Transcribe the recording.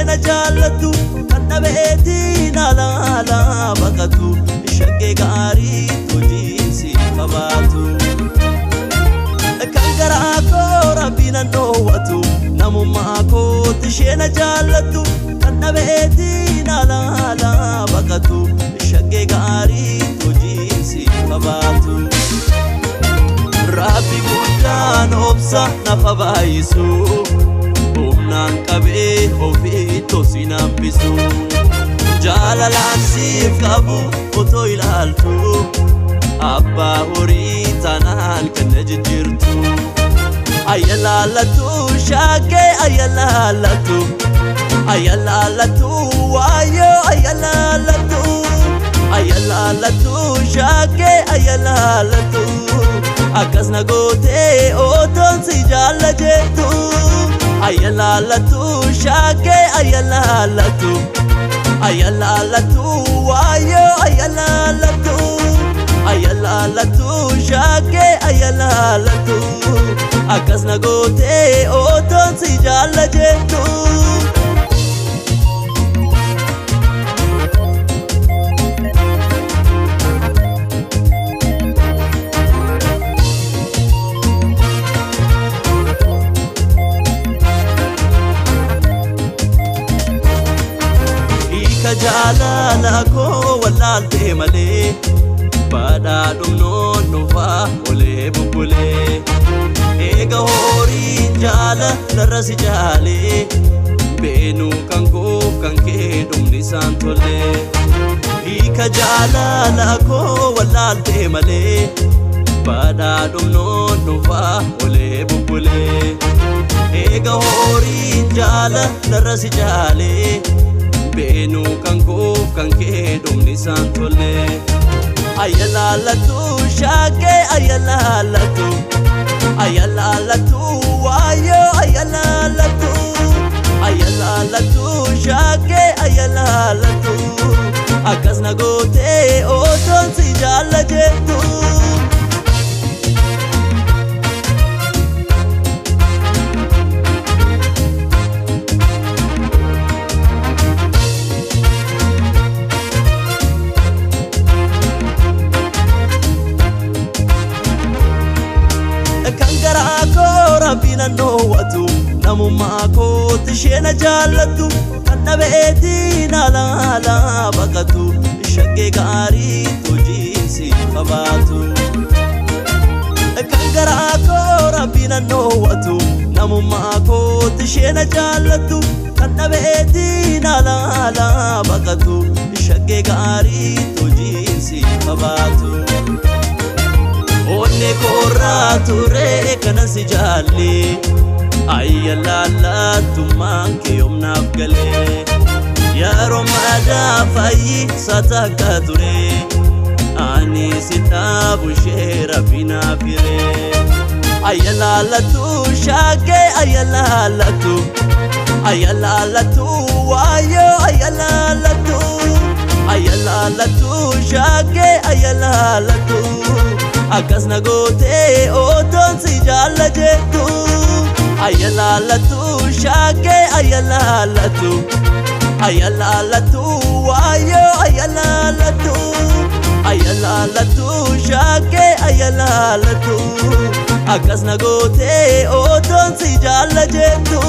isheen jaallattu kan dhabeetiin alaala baqatu shaggee gaarii hojiinsi qabaatu kan garaa koo rabbiin dhoowwatu namummaa kootti isheen jaallattu kan dhabeetiin alaala baqatu shaggee gaarii hojiinsi qabaatu Rabbi guddaan obsa nafa baay'isu humnaan qabee ofii tosin hambisu jaalalaan siif qabu otoo ilaaltu abbaa horii tanaan kenna jijjiirtu ayyalaalatu shaggee ayyalaalatu waayoo ayyalaalatu shaggee ayyalaalatu akkas na gootee otoon si jaalla jettu ayyalaalatu shaggee ayyalaalatu waayoo ayyalaalatu shaggee ayyalaalatu akkas na gootee otoon si jaalla jettu jaalala koo wallaaltee malee badhaadhum noonnufaa olee bubbulee eega horiin jaalalarra si jaalee beenuu kan koof kan kee dhumni isaan tollee hiika jaalala koo wallaaltee malee badhaadhum noonnufaa olee bubbulee eega horiin jaalalarra si jaalee beenuu kan koof kan kee dhumni isaan tollee ayyalaalatu shaggee ayyalaalatu waayoo ayyalaalatu shaggee ayyalaalatu akkas na gootee otoon si jaalla jettu rabbiin dhoowwatu namummaa kootti isheen jaallattu kan dhabeetiin alaala baqatu shaggee gaarii hojiinsi qabaatu kan garaa koo rabbiin dhoowwatu namummaa kootti isheen jaallattu kan dhabeetiin alaala baqatu shaggee gaarii hojiinsi qabaatu onne korraa ture kanan si jaalle ayyalaalaatummaan kee humnaaf galee yeroo madaa fayyisa takka ture ani si dhaabu ishee rabbinaaf hiree ayyalaalatu shaggee ayyalaalatu waayoo ayyalaalatu shaggee ayyalaalatu akkas na gootee otoon si jaalla jettu ayyalaalatu shaggee ayyalaalatu waayoo ayyalaalatu shaggee ayyalaalatu akkas na gootee otoon si jaalla jettu